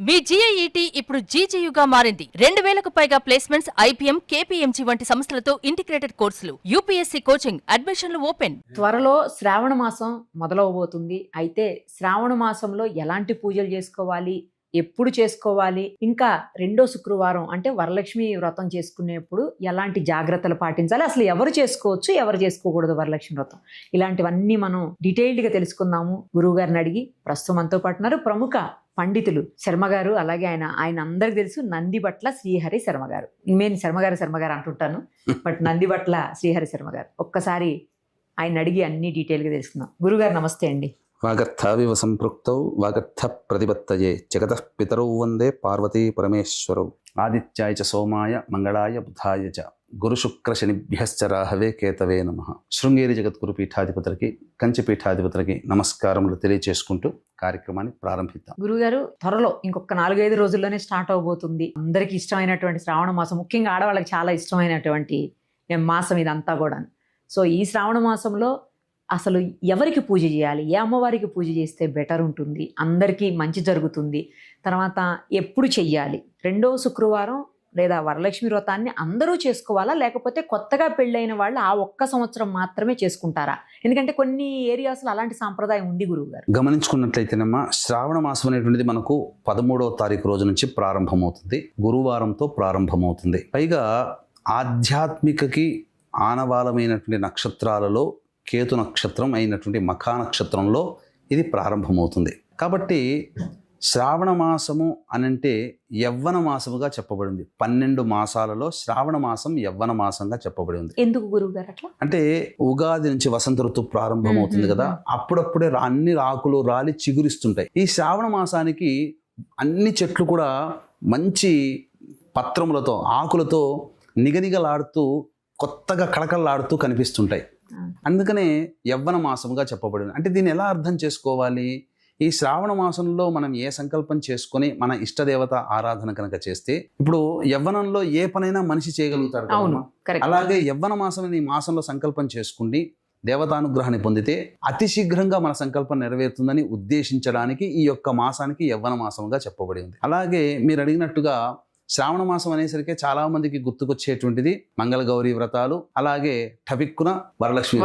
మీ జీఐఈటీ ఇప్పుడు జీజీయూగా మారింది. 2000కు పైగా ప్లేస్మెంట్స్, ఐపీఎం, కేపీఎంజీ వంటి సంస్థలతో ఇంటిగ్రేటెడ్ కోర్సులు, యూపీఎస్సీ కోచింగ్, అడ్మిషన్లు ఓపెన్. త్వరలో శ్రావణ మాసం మొదలవబోతుంది. అయితే శ్రావణ మాసంలో ఎలాంటి పూజలు చేసుకోవాలి, ఎప్పుడు చేసుకోవాలి, ఇంకా రెండో శుక్రవారం అంటే వరలక్ష్మి వ్రతం చేసుకునేప్పుడు ఎలాంటి జాగ్రత్తలు పాటించాలి, అసలు ఎవరు చేసుకోవచ్చు, ఎవరు చేసుకోకూడదు వరలక్ష్మి వ్రతం, ఇలాంటివన్నీ మనం డీటెయిల్డ్గా తెలుసుకుందాము. గురువు గారిని అడిగి ప్రస్తుతం మనతో పాటు ఉన్నారు ప్రముఖ పండితులు శర్మ గారు. అలాగే ఆయన అందరికి తెలుసు నందిబట్ల శ్రీహరి శర్మ గారు. నేను శర్మ గారు అంటుంటాను, బట్ నందిబట్ల శ్రీహరి శర్మ గారు. ఒక్కసారి ఆయన అడిగి అన్ని డీటెయిల్గా తెలుసుకుందాం. గురుగారు నమస్తే అండి. వాగర్థావివ సంపృక్తౌ వాగర్థ ప్రతిపత్తయే జగతః పితరౌ వందే పార్వతీ పరమేశ్వరౌ ఆదిత్యాయ చ సోమాయ మంగళాయ బుధాయ చ గురు శుక్ర శనిభ్యశ్చ రాహవే కేతవే నమః. శృంగేరి జగద్గురు పీఠాధిపతులకి, కంచి పీఠాధిపతులకి నమస్కారములు తెలియచేసుకుంటూ కార్యక్రమాన్ని ప్రారంభిద్దాం. గురుగారు, త్వరలో ఇంకొక 4-5 రోజుల్లోనే స్టార్ట్ అవబోతుంది. అందరికీ ఇష్టమైనటువంటి శ్రావణ మాసం, ముఖ్యంగా ఆడవాళ్ళకి చాలా ఇష్టమైనటువంటి మాసం ఇదంతా కూడా. సో ఈ శ్రావణ మాసంలో అసలు ఎవరికి పూజ చేయాలి, ఏ అమ్మవారికి పూజ చేస్తే బెటర్ ఉంటుంది, అందరికీ మంచి జరుగుతుంది, తర్వాత ఎప్పుడు చెయ్యాలి, రెండో శుక్రవారం లేదా వరలక్ష్మి వ్రతాన్ని అందరూ చేసుకోవాలా, లేకపోతే కొత్తగా పెళ్ళైన వాళ్ళు ఆ ఒక్క సంవత్సరం మాత్రమే చేసుకుంటారా? ఎందుకంటే కొన్ని ఏరియాస్లో అలాంటి సాంప్రదాయం ఉంది గురువు గారు. గమనించుకున్నట్లయితేనమ్మా, శ్రావణ మాసం అనేటువంటిది మనకు 13వ తారీఖు రోజు నుంచి ప్రారంభమవుతుంది. గురువారంతో ప్రారంభమవుతుంది. పైగా ఆధ్యాత్మికకి ఆనవాలమైనటువంటి నక్షత్రాలలో కేతు నక్షత్రం అయినటువంటి మఖా నక్షత్రంలో ఇది ప్రారంభమవుతుంది. కాబట్టి శ్రావణ మాసము అనంటే యవ్వన మాసముగా చెప్పబడింది. 12 మాసాలలో శ్రావణ మాసం యవ్వన మాసంగా చెప్పబడి ఉంది. ఎందుకు గురువు గారు అట్లా? అంటే ఉగాది నుంచి వసంత ఋతువు ప్రారంభమవుతుంది కదా, అప్పుడప్పుడే అన్ని ఆకులు రాలి చిగురిస్తుంటాయి. ఈ శ్రావణ మాసానికి అన్ని చెట్లు కూడా మంచి పత్రములతో, ఆకులతో నిగనిగలాడుతూ కొత్తగా కళకళలాడుతూ కనిపిస్తుంటాయి. అందుకనే యవ్వన మాసముగా చెప్పబడింది. అంటే దీన్ని ఎలా అర్థం చేసుకోవాలి? ఈ శ్రావణ మాసంలో మనం ఏ సంకల్పం చేసుకొని మన ఇష్టదేవత ఆరాధన కనుక చేస్తే, ఇప్పుడు యవ్వనంలో ఏ పనైనా మనిషి చేయగలుగుతారు. అలాగే యవ్వన మాసం ఈ మాసంలో సంకల్పం చేసుకుని దేవతానుగ్రహాన్ని పొందితే అతి శీఘ్రంగా మన సంకల్పం నెరవేరుతుందని ఉద్దేశించడానికి ఈ యొక్క మాసానికి యవ్వన మాసముగా చెప్పబడి ఉంది. అలాగే మీరు అడిగినట్టుగా శ్రావణ మాసం అనేసరికి చాలా మందికి గుర్తుకొచ్చేటువంటిది మంగళగౌరి వ్రతాలు, అలాగే టపిక్కున వరలక్ష్మి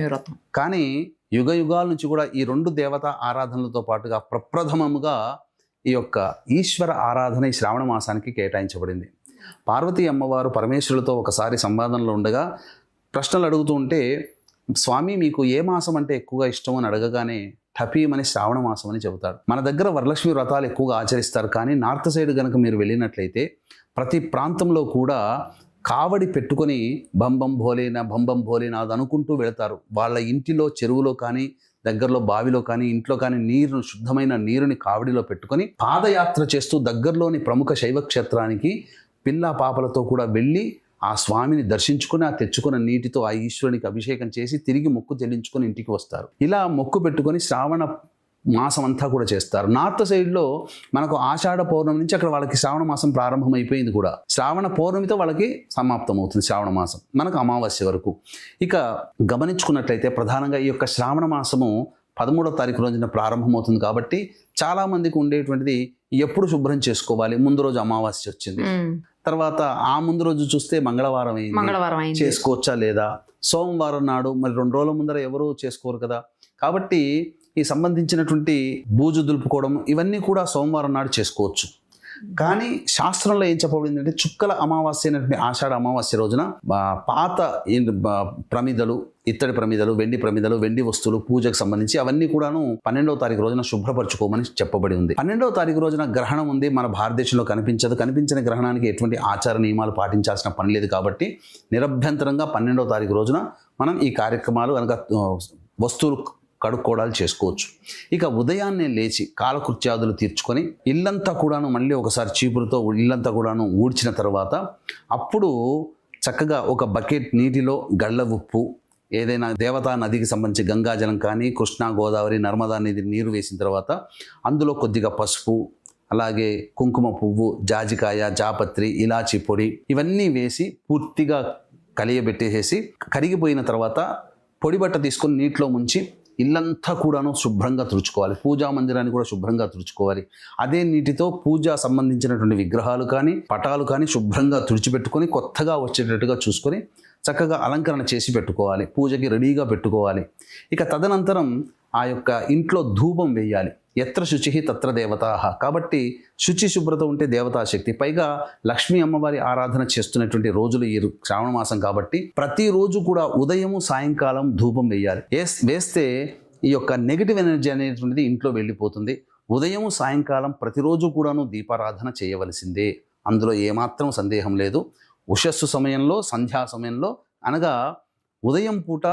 వ్రతం. కానీ యుగ యుగాల నుంచి కూడా ఈ 2 దేవతా ఆరాధనలతో పాటుగా ప్రప్రథమముగా ఈ యొక్క ఈశ్వర ఆరాధన ఈ శ్రావణ మాసానికి కేటాయించబడింది. పార్వతీ అమ్మవారు పరమేశ్వరులతో ఒకసారి సంవాదనలో ఉండగా ప్రశ్నలు అడుగుతూ ఉంటే, స్వామి మీకు ఏ మాసం అంటే ఎక్కువగా ఇష్టం అని అడగగానే టపీమని శ్రావణ మాసం అని చెబుతాడు. మన దగ్గర వరలక్ష్మి వ్రతాలు ఎక్కువగా ఆచరిస్తారు, కానీ నార్త్ సైడ్ కనుక మీరు వెళ్ళినట్లయితే ప్రతి ప్రాంతంలో కూడా కావడి పెట్టుకొని బంబం భోలేనాథ్ అనుకుంటూ వెళతారు. వాళ్ళ ఇంటిలో చెరువులో కానీ, దగ్గరలో బావిలో కానీ, ఇంట్లో కానీ శుద్ధమైన నీరుని కావడిలో పెట్టుకొని పాదయాత్ర చేస్తూ దగ్గరలోని ప్రముఖ శైవ క్షేత్రానికి పిల్ల పాపలతో కూడా వెళ్ళి ఆ స్వామిని దర్శించుకుని ఆ తెచ్చుకున్న నీటితో ఆ ఈశ్వరునికి అభిషేకం చేసి తిరిగి మొక్కు చెల్లించుకొని ఇంటికి వస్తారు. ఇలా మొక్కు పెట్టుకొని శ్రావణ మాసం అంతా కూడా చేస్తారు. నార్త్ సైడ్లో మనకు ఆషాఢ పౌర్ణమి నుంచి అక్కడ వాళ్ళకి శ్రావణ మాసం ప్రారంభమైపోయింది కూడా. శ్రావణ పౌర్ణమితో వాళ్ళకి సమాప్తం అవుతుంది శ్రావణ మాసం, మనకు అమావాస్య వరకు. ఇక గమనించుకున్నట్లయితే ప్రధానంగా ఈ యొక్క శ్రావణ మాసము 13వ తారీఖు రోజున ప్రారంభమవుతుంది. కాబట్టి చాలా మందికి ఉండేటువంటిది ఎప్పుడు శుభ్రం చేసుకోవాలి, ముందు రోజు అమావాస్య వచ్చింది, తర్వాత ఆ ముందు రోజు చూస్తే మంగళవారం అయింది, చేసుకోవచ్చా లేదా, సోమవారం నాడు మరి 2 రోజుల ముందర ఎవరు చేసుకోరు కదా. కాబట్టి ఈ సంబంధించినటువంటి బూజు దులుపుకోవడం ఇవన్నీ కూడా సోమవారం నాడు చేసుకోవచ్చు. కానీ శాస్త్రంలో ఏం చెప్పబడింది అంటే, చుక్కల అమావాస్య అయినటువంటి ఆషాఢ అమావాస్య రోజున పాత ప్రమిదలు, ఇత్తడి ప్రమిదలు, వెండి ప్రమిదలు, వెండి వస్తువులు పూజకు సంబంధించి అవన్నీ కూడాను 12వ తారీఖు రోజున శుభ్రపరచుకోమని చెప్పబడి ఉంది. 12వ తారీఖు రోజున గ్రహణం ఉంది, మన భారతదేశంలో కనిపించదు. కనిపించిన గ్రహణానికి ఎటువంటి ఆచార నియమాలు పాటించాల్సిన పని లేదు. కాబట్టి నిరభ్యంతరంగా 12వ తారీఖు రోజున మనం ఈ కార్యక్రమాలు కనుక వస్తువులు కడుక్కోవడాలు చేసుకోవచ్చు. ఇక ఉదయాన్నే లేచి కాలకృత్యాదులు తీర్చుకొని ఇల్లంతా కూడాను మళ్ళీ ఒకసారి చీపురుతో ఇల్లంతా కూడాను ఊడ్చిన తర్వాత అప్పుడు చక్కగా ఒక బకెట్ నీటిలో గళ్ళ ఉప్పు, ఏదైనా దేవతా నదికి సంబంధించి గంగాజలం కానీ, కృష్ణా, గోదావరి, నర్మదా నది నీరు వేసిన తర్వాత అందులో కొద్దిగా పసుపు, అలాగే కుంకుమ పువ్వు, జాజికాయ, జాపత్రి, ఇలాచి పొడి ఇవన్నీ వేసి పూర్తిగా కలియబెట్టేసేసి కరిగిపోయిన తర్వాత పొడి బట్ట తీసుకొని నీటిలో ముంచి ఇల్లంతా కూడాను శుభ్రంగా తుడుచుకోవాలి. పూజా మందిరాన్ని కూడా శుభ్రంగా తుడుచుకోవాలి. అదే నీటితో పూజ సంబంధించినటువంటి విగ్రహాలు కానీ పటాలు కానీ శుభ్రంగా తుడిచిపెట్టుకొని కొత్తగా వచ్చేటట్టుగా చూసుకొని చక్కగా అలంకరణ చేసి పెట్టుకోవాలి. పూజకి రెడీగా పెట్టుకోవాలి. ఇక తదనంతరం ఆ యొక్క ఇంట్లో ధూపం వేయాలి. ఎత్ర శుచి తత్ర దేవతాః. కాబట్టి శుచి శుభ్రత ఉంటే దేవతాశక్తి. పైగా లక్ష్మీ అమ్మవారి ఆరాధన చేస్తున్నటువంటి రోజులు ఈ శ్రావణ మాసం కాబట్టి ప్రతిరోజు కూడా ఉదయము సాయంకాలం ధూపం వేయాలి. వేస్తే ఈ యొక్క నెగిటివ్ ఎనర్జీ అనేటువంటిది ఇంట్లో వెళ్ళిపోతుంది. ఉదయము సాయంకాలం ప్రతిరోజు కూడాను దీపారాధన చేయవలసిందే. అందులో ఏమాత్రం సందేహం లేదు. ఉషస్సు సమయంలో, సంధ్యా సమయంలో, అనగా ఉదయం పూట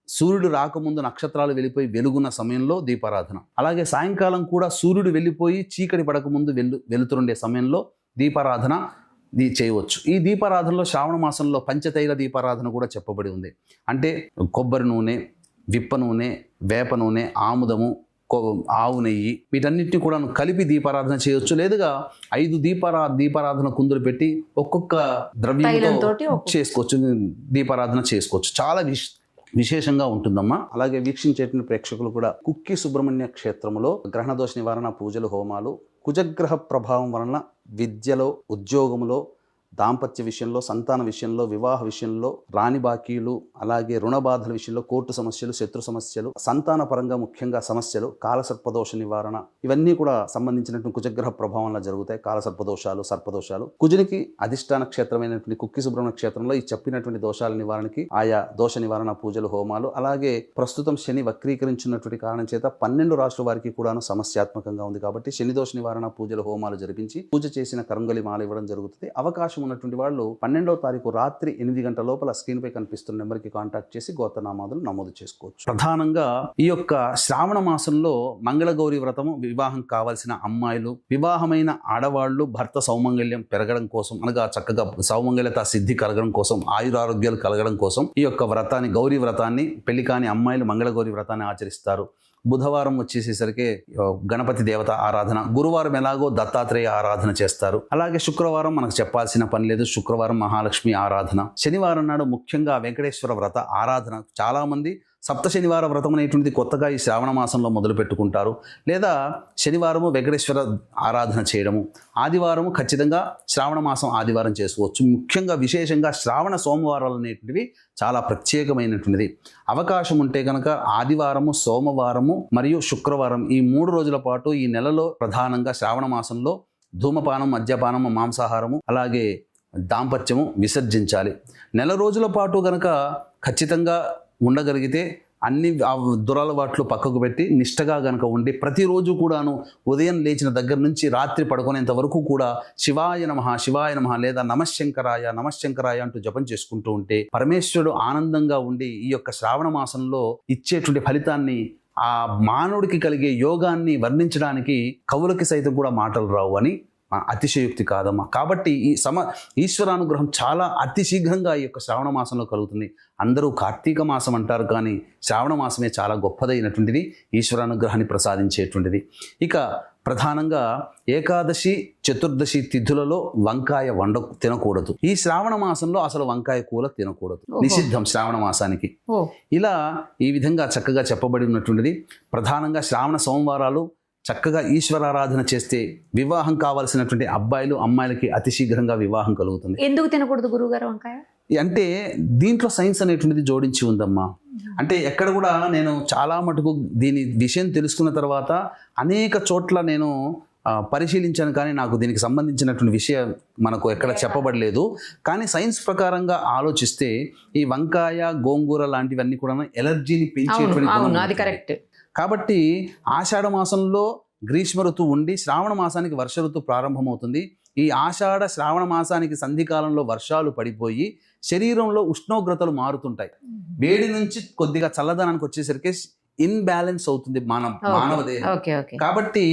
సూర్యుడు రాకముందు నక్షత్రాలు వెళ్ళిపోయి వెలుగున్న సమయంలో దీపారాధన, అలాగే సాయంకాలం కూడా సూర్యుడు వెళ్ళిపోయి చీకటి పడకముందు వెలుతురుండే సమయంలో దీపారాధన చేయవచ్చు. ఈ దీపారాధనలో శ్రావణ మాసంలో పంచతైల దీపారాధన కూడా చెప్పబడి ఉంది. అంటే కొబ్బరి నూనె, విప్ప నూనె, వేప నూనె, ఆముదము, ఆవు నెయ్యి వీటన్నిటిని కూడా కలిపి దీపారాధన చేయవచ్చు. లేదుగా 5 దీపారాధన కుందులు పెట్టి ఒక్కొక్క ద్రవ్యంతో చేసుకోవచ్చు, దీపారాధన చేసుకోవచ్చు. చాలా విశేషంగా ఉంటుందమ్మా. అలాగే వీక్షించేటువంటి ప్రేక్షకులు కూడా కుక్కి సుబ్రహ్మణ్య క్షేత్రంలో గ్రహణ దోష నివారణ పూజలు, హోమాలు, కుజగ్రహ ప్రభావం వలన విద్యలో, ఉద్యోగంలో, దాంపత్య విషయంలో, సంతాన విషయంలో, వివాహ విషయంలో, రాణి బాకీలు, అలాగే రుణ బాధల విషయంలో, కోర్టు సమస్యలు, శత్రు సమస్యలు, సంతాన పరంగా ముఖ్యంగా సమస్యలు, కాలసర్పదోష నివారణ, ఇవన్నీ కూడా సంబంధించినటువంటి కుజగ్రహ ప్రభావం వల్ల జరుగుతాయి. కాలసర్పదోషాలు, సర్పదోషాలు. కుజునికి అధిష్టాన క్షేత్రమైనటువంటి కుక్కి సుబ్రహ్మణ్య క్షేత్రంలో ఈ చెప్పినటువంటి దోషాల నివారణకి ఆయా దోష నివారణ పూజలు, హోమాలు, అలాగే ప్రస్తుతం శని వక్రీకరించినటువంటి కారణం చేత 12 రాష్ట్రాల వారికి కూడాను సమస్యాత్మకంగా ఉంది కాబట్టి శని దోష నివారణ పూజలు, హోమాలు జరిపించి పూజ చేసిన కరంగలి మాల ఇవ్వడం జరుగుతుంది. అవకాశం ఉన్నటువంటి వాళ్ళు 12వ తారీఖు రాత్రి 8 గంటల లోపల స్క్రీన్ పై కనిపిస్తున్న నెంబర్కి కాంటాక్ట్ చేసి గోత్రనామాదులు నమోదు చేసుకోవచ్చు. ప్రధానంగా ఈ యొక్క శ్రావణ మాసంలో మంగళగౌరి వ్రతము, వివాహం కావాల్సిన అమ్మాయిలు, వివాహమైన ఆడవాళ్లు భర్త సౌమంగళ్యం పెరగడం కోసం, అనగా చక్కగా సౌమంగళ్యత సిద్ధి కలగడం కోసం, ఆయురారోగ్యాలు కలగడం కోసం ఈ యొక్క వ్రతాన్ని, గౌరీ వ్రతాన్ని, పెళ్లి కాని అమ్మాయిలు మంగళగౌరి వ్రతాన్ని ఆచరిస్తారు. బుధవారం వచ్చేసేసరికి గణపతి దేవత ఆరాధన, గురువారం ఎలాగో దత్తాత్రేయ ఆరాధన చేస్తారు. అలాగే శుక్రవారం మనకు చెప్పాల్సిన పని లేదు, శుక్రవారం మహాలక్ష్మి ఆరాధన. శనివారం నాడు ముఖ్యంగా వెంకటేశ్వర వ్రత ఆరాధన. చాలామంది సప్త శనివార వ్రతం అనేటువంటిది కొత్తగా ఈ శ్రావణ మాసంలో మొదలు పెట్టుకుంటారు. లేదా శనివారము వెంకటేశ్వర ఆరాధన చేయడము, ఆదివారము ఖచ్చితంగా శ్రావణ మాసం ఆదివారం చేసుకోవచ్చు. ముఖ్యంగా విశేషంగా శ్రావణ సోమవారాలు అనేటువంటివి చాలా ప్రత్యేకమైనటువంటిది. అవకాశం ఉంటే కనుక ఆదివారము, సోమవారము మరియు శుక్రవారం ఈ 3 రోజుల పాటు ఈ నెలలో ప్రధానంగా శ్రావణ మాసంలో ధూమపానం, మద్యపానము, మాంసాహారము, అలాగే దాంపత్యము విసర్జించాలి. నెల రోజుల పాటు కనుక ఖచ్చితంగా ఉండగలిగితే అన్ని దురలవాట్లు పక్కకు పెట్టి నిష్టగా గనక ఉండి ప్రతిరోజు కూడాను ఉదయం లేచిన దగ్గర నుంచి రాత్రి పడుకునేంత వరకు కూడా శివాయ నమః, శివాయ నమః లేదా నమశ్శంకరాయ, నమశ్శంకరాయ అంటూ జపం చేసుకుంటూ ఉంటే పరమేశ్వరుడు ఆనందంగా ఉండి ఈ యొక్క శ్రావణ మాసంలో ఇచ్చేటువంటి ఫలితాన్ని, ఆ మానవుడికి కలిగే యోగాన్ని వర్ణించడానికి కవులకి సైతం కూడా మాటలు రావు అని అతిశయోక్తి కాదమ్మా. కాబట్టి ఈశ్వరానుగ్రహం చాలా అతి శీఘ్రంగా ఈ యొక్క శ్రావణ మాసంలో కలుగుతుంది. అందరూ కార్తీక మాసం అంటారు, కానీ శ్రావణ మాసమే చాలా గొప్పదైనటువంటిది, ఈశ్వరానుగ్రహాన్ని ప్రసాదించేటువంటిది. ఇక ప్రధానంగా ఏకాదశి, చతుర్దశి తిథులలో వంకాయ తినకూడదు. ఈ శ్రావణ మాసంలో అసలు వంకాయ కూర తినకూడదు, నిషిద్ధం శ్రావణ మాసానికి. ఇలా ఈ విధంగా చక్కగా చెప్పబడి ఉన్నటువంటిది. ప్రధానంగా శ్రావణ సోమవారాలు చక్కగా ఈశ్వరారాధన చేస్తే వివాహం కావాల్సినటువంటి అబ్బాయిలు, అమ్మాయిలకి అతి శీఘ్రంగా వివాహం కలుగుతుంది. ఎందుకు తినకూడదు గురువుగారు వంకాయ? అంటే దీంట్లో సైన్స్ అనేటువంటిది జోడించి ఉందమ్మా. అంటే ఎక్కడ కూడా నేను చాలా మటుకు దీని విషయం తెలుసుకున్న తర్వాత అనేక చోట్ల నేను పరిశీలించాను, కానీ నాకు దీనికి సంబంధించినటువంటి విషయం మనకు ఎక్కడ చెప్పబడలేదు. కానీ సైన్స్ ప్రకారంగా ఆలోచిస్తే ఈ వంకాయ, గోంగూర లాంటివన్నీ కూడా ఎలర్జీని పెంచేటువంటి కరెక్ట్. కాబట్టి ఆషాఢ మాసంలో గ్రీష్మ ఋతువు ఉండి శ్రావణ మాసానికి వర్ష ఋతువు ప్రారంభమవుతుంది. ఈ ఆషాఢ శ్రావణ మాసానికి సంధికాలంలో వర్షాలు పడిపోయి శరీరంలో ఉష్ణోగ్రతలు మారుతుంటాయి. వేడి నుంచి కొద్దిగా చల్లదనానికి వచ్చేసరికి ఇన్బ్యాలెన్స్ అవుతుంది మానవ దేహం. కాబట్టి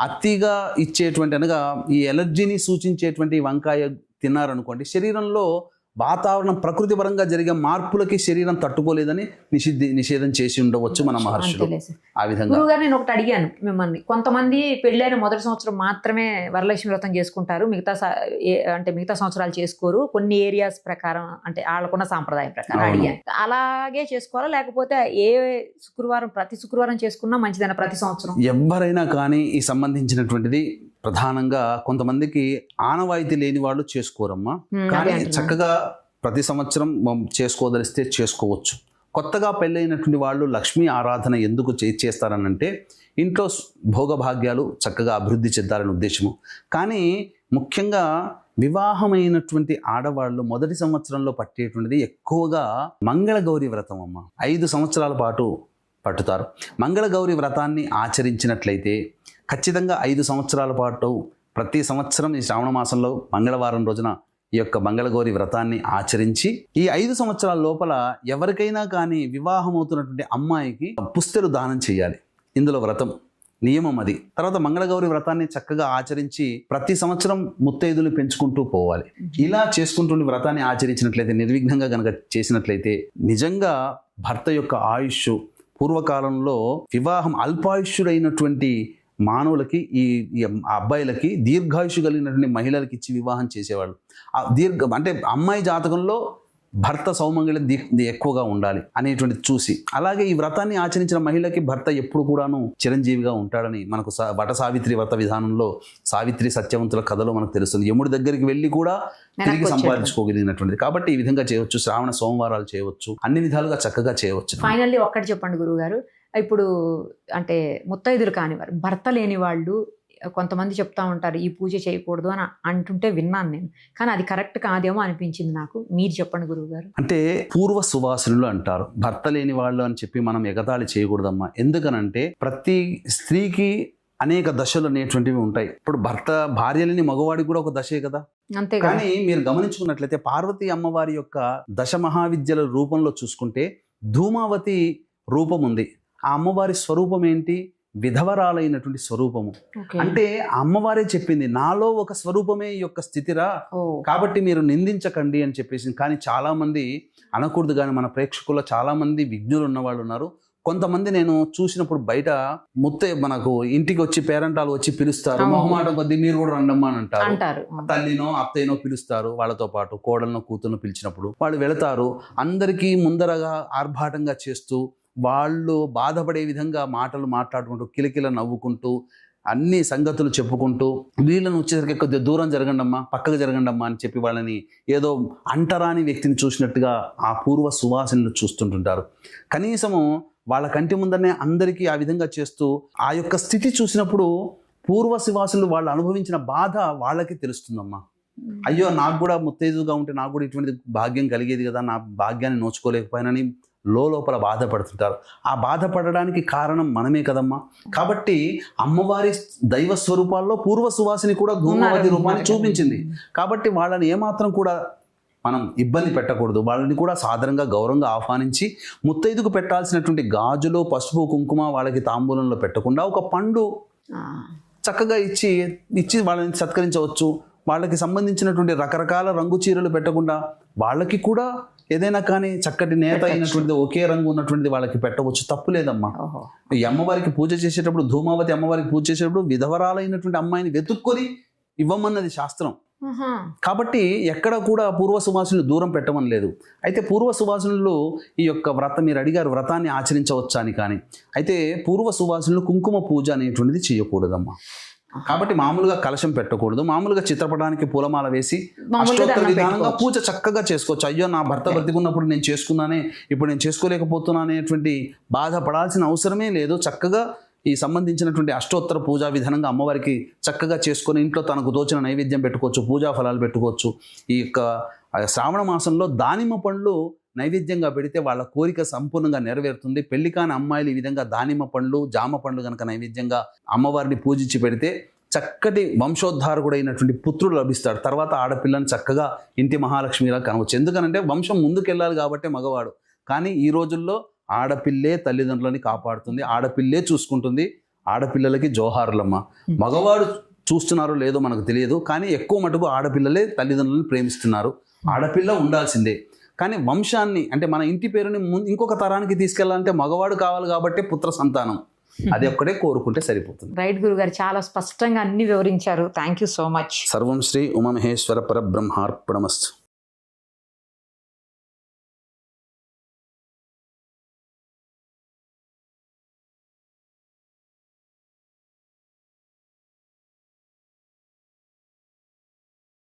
అతిగా ఇచ్చేటువంటి, అనగా ఈ ఎలర్జీని సూచించేటువంటి వంకాయ తిన్నారనుకోండి, శరీరంలో వాతావరణం ప్రకృతి పరంగా జరిగే మార్పులకి శరీరం తట్టుకోలేదని నిషేధం చేసి ఉండవచ్చు మన మహర్షులు. అంతేలే సార్. ఆ విధంగా గురువుగారు నేను ఒకటి అడిగాను మిమ్మల్ని, కొంతమంది పెళ్ళైన మొదటి సంవత్సరం మాత్రమే వరలక్ష్మి వ్రతం చేసుకుంటారు, మిగతా సంవత్సరాలు చేసుకోరు, కొన్ని ఏరియాస్ ప్రకారం అంటే వాళ్ళకున్న సాంప్రదాయం ప్రకారం అవును. అడిగాను. అలాగే చేసుకోవాలా లేకపోతే ప్రతి శుక్రవారం చేసుకున్నా మంచిదైనా ప్రతి సంవత్సరం? ఎవరైనా కానీ ఈ సంబంధించినటువంటిది ప్రధానంగా కొంతమందికి ఆనవాయితీ లేని వాళ్ళు చేసుకోరమ్మా. కానీ చక్కగా ప్రతి సంవత్సరం చేసుకోదలిస్తే చేసుకోవచ్చు. కొత్తగా పెళ్ళైనటువంటి వాళ్ళు లక్ష్మీ ఆరాధన ఎందుకు చేస్తారనంటే ఇంట్లో భోగభాగ్యాలు చక్కగా అభివృద్ధి చెందాలనే ఉద్దేశము. కానీ ముఖ్యంగా వివాహమైనటువంటి ఆడవాళ్ళు మొదటి సంవత్సరంలో పట్టేటువంటిది ఎక్కువగా మంగళగౌరి వ్రతం అమ్మ. 5 సంవత్సరాల పాటు పట్టుతారు. మంగళగౌరి వ్రతాన్ని ఆచరించినట్లయితే ఖచ్చితంగా 5 సంవత్సరాల పాటు ప్రతి సంవత్సరం ఈ శ్రావణ మాసంలో మంగళవారం రోజున ఈ యొక్క మంగళగౌరి వ్రతాన్ని ఆచరించి ఈ 5 సంవత్సరాల లోపల ఎవరికైనా కానీ వివాహం అవుతున్నటువంటి అమ్మాయికి పుస్తెలు దానం చేయాలి. ఇందులో వ్రతం నియమం అది. తర్వాత మంగళగౌరి వ్రతాన్ని చక్కగా ఆచరించి ప్రతి సంవత్సరం ముత్తైదులు పెంచుకుంటూ పోవాలి. ఇలా చేసుకుంటూ వ్రతాన్ని ఆచరించినట్లయితే, నిర్విఘ్నంగా కనుక చేసినట్లయితే నిజంగా భర్త యొక్క ఆయుష్, పూర్వకాలంలో వివాహం అల్పాయుష్యుడైనటువంటి మానవులకి ఈ అబ్బాయిలకి దీర్ఘాయుషు కలిగినటువంటి మహిళలకి ఇచ్చి వివాహం చేసేవాళ్ళు. అంటే అమ్మాయి జాతకంలో భర్త సౌమంగళ్యం ఎక్కువగా ఉండాలి అనేటువంటిది చూసి, అలాగే ఈ వ్రతాన్ని ఆచరించిన మహిళకి భర్త ఎప్పుడు కూడాను చిరంజీవిగా ఉంటాడని మనకు వట సావిత్రి వ్రత విధానంలో సావిత్రి సత్యవంతుల కథలో మనకు తెలుస్తుంది. యముడి దగ్గరికి వెళ్ళి కూడా తిరిగి సంపాదించుకోగలిగినటువంటిది. కాబట్టి ఈ విధంగా చేయవచ్చు. శ్రావణ సోమవారాలు చేయవచ్చు, అన్ని విధాలుగా చక్కగా చేయవచ్చు. ఫైనల్లీ ఒక్కటి చెప్పండి గురువుగారు, ఇప్పుడు అంటే ముత్తైదులు కానివారు, భర్త లేని వాళ్ళు కొంతమంది చెప్తా ఉంటారు ఈ పూజ చేయకూడదు అని అంటుంటే విన్నాను నేను, కానీ అది కరెక్ట్ కాదేమో అనిపించింది నాకు. మీరు చెప్పండి గురువుగారు. అంటే పూర్వ సువాసనులు అంటారు, భర్త లేని వాళ్ళు అని చెప్పి మనం ఎగతాళి చేయకూడదమ్మా. ఎందుకనంటే ప్రతి స్త్రీకి అనేక దశలు అనేటువంటివి ఉంటాయి. ఇప్పుడు భార్యలని మగవాడికి కూడా ఒక దశే కదా. అంతే. కానీ మీరు గమనించుకున్నట్లయితే పార్వతీ అమ్మవారి యొక్క దశ మహావిద్యల రూపంలో చూసుకుంటే ధూమావతి రూపం ఉంది. ఆ అమ్మవారి స్వరూపం ఏంటి? విధవరాలైనటువంటి స్వరూపము. అంటే అమ్మవారే చెప్పింది, నాలో ఒక స్వరూపమే ఈ యొక్క స్థితిరా, కాబట్టి మీరు నిందించకండి అని చెప్పేసి. కానీ చాలా మంది అనకూడదు, కానీ మన ప్రేక్షకుల్లో చాలా మంది విజ్ఞులు ఉన్నవాళ్ళు ఉన్నారు. కొంతమంది నేను చూసినప్పుడు బయట మనకు ఇంటికి వచ్చి పేరెంటాలు వచ్చి పిలుస్తారు, మొహమాటం కొద్దీ మీరు కూడా రండమ్మా అని అంటారు. తల్లినో అత్తయ్యనో పిలుస్తారు, వాళ్ళతో పాటు కోడలను కూతురును పిలిచినప్పుడు వాళ్ళు వెళతారు. అందరికీ ముందరగా ఆర్భాటంగా చేస్తూ వాళ్ళు బాధపడే విధంగా మాటలు మాట్లాడుకుంటూ కిలకిల నవ్వుకుంటూ అన్ని సంగతులు చెప్పుకుంటూ వీళ్ళని వచ్చేసరికి కొద్దిగా దూరం జరగండమ్మా, పక్కకు జరగండమ్మా అని చెప్పి వాళ్ళని ఏదో అంటరాని వ్యక్తిని చూసినట్టుగా ఆ పూర్వ సువాసనలు చూస్తుంటుంటారు. కనీసము వాళ్ళ కంటి ముందరనే అందరికీ ఆ విధంగా చేస్తూ ఆ యొక్క స్థితి చూసినప్పుడు పూర్వ సువాసనలు వాళ్ళు అనుభవించిన బాధ వాళ్ళకి తెలుస్తుందమ్మా. అయ్యో నాకు కూడా ముత్తైదుగా ఉంటే నాకు కూడా ఇటువంటి భాగ్యం కలిగేది కదా, నా భాగ్యాన్ని నోచుకోలేకపోయానని లోపల బాధపడుతుంటారు. ఆ బాధపడడానికి కారణం మనమే కదమ్మా. కాబట్టి అమ్మవారి దైవ స్వరూపాల్లో పూర్వ సువాసిని కూడా ధూమావతి రూపాన్ని చూపించింది. కాబట్టి వాళ్ళని ఏమాత్రం కూడా మనం ఇబ్బంది పెట్టకూడదు. వాళ్ళని కూడా సాధారణంగా గౌరవంగా ఆహ్వానించి ముత్తైదుకు పెట్టాల్సినటువంటి గాజులు, పసుపు, కుంకుమ వాళ్ళకి తాంబూలంలో పెట్టకుండా ఒక పండు చక్కగా ఇచ్చి వాళ్ళని సత్కరించవచ్చు. వాళ్ళకి సంబంధించినటువంటి రకరకాల రంగు చీరలు పెట్టకుండా వాళ్ళకి కూడా ఏదైనా కానీ చక్కటి నేత అయినటువంటిది ఒకే రంగు ఉన్నటువంటిది వాళ్ళకి పెట్టవచ్చు, తప్పు లేదమ్మా. ఈ అమ్మవారికి పూజ చేసేటప్పుడు, ధూమావతి అమ్మవారికి పూజ చేసేటప్పుడు విధవరాలైనటువంటి అమ్మాయిని వెతుక్కొని ఇవ్వమన్నది శాస్త్రం. కాబట్టి ఎక్కడ కూడా పూర్వ సువాసనలు దూరం పెట్టమని లేదు. అయితే పూర్వ సువాసనలు ఈ యొక్క వ్రతం మీరు అడిగారు, వ్రతాన్ని ఆచరించవచ్చా అని. కానీ అయితే పూర్వ సువాసనలు కుంకుమ పూజ అనేటువంటిది చేయకూడదమ్మా. కాబట్టి మామూలుగా కలశం పెట్టకూడదు, మామూలుగా చిత్రపటానికి పూలమాల వేసి అష్టోత్తర విధానంగా పూజ చక్కగా చేసుకోవచ్చు. అయ్యో నా భర్త బ్రతికున్నప్పుడు నేను చేసుకున్నానే, ఇప్పుడు నేను చేసుకోలేకపోతున్నా అనేటువంటి బాధపడాల్సిన అవసరమే లేదు. చక్కగా ఈ సంబంధించినటువంటి అష్టోత్తర పూజా విధానంగా అమ్మవారికి చక్కగా చేసుకొని ఇంట్లో తనకు తోచిన నైవేద్యం పెట్టుకోవచ్చు, పూజా ఫలాలు పెట్టుకోవచ్చు. ఈ యొక్క శ్రావణ మాసంలో దానిమ్మ పండ్లు నైవేద్యంగా పెడితే వాళ్ళ కోరిక సంపూర్ణంగా నెరవేరుతుంది. పెళ్లి కాని అమ్మాయిలు ఈ విధంగా దానిమ్మ పండ్లు, జామ పండ్లు కనుక నైవేద్యంగా అమ్మవారిని పూజించి పెడితే చక్కటి వంశోద్ధారకుడైనటువంటి పుత్రుడు లభిస్తాడు. తర్వాత ఆడపిల్లని చక్కగా ఇంటి మహాలక్ష్మిలా కనవచ్చు. ఎందుకనంటే వంశం ముందుకెళ్ళాలి కాబట్టి మగవాడు. కానీ ఈ రోజుల్లో ఆడపిల్లే తల్లిదండ్రులని కాపాడుతుంది, ఆడపిల్లే చూసుకుంటుంది. ఆడపిల్లలకి జోహారులమ్మ. మగవాడు చూస్తున్నారో లేదో మనకు తెలియదు, కానీ ఎక్కువ మటుకు ఆడపిల్లలే తల్లిదండ్రులను ప్రేమిస్తున్నారు. ఆడపిల్ల ఉండాల్సిందే. కానీ వంశాన్ని అంటే మన ఇంటి పేరుని ఇంకొక తరానికి తీసుకెళ్లాలంటే మగవాడు కావాలి కాబట్టి పుత్ర సంతానం, అది ఒక్కడే కోరుకుంటే సరిపోతుంది. రైట్ గురుగారు, చాలా స్పష్టంగా అన్ని వివరించారు. Thank you so much. సర్వం శ్రీ ఉమామహేశ్వర పరబ్రహ్మార్పణమస్తు.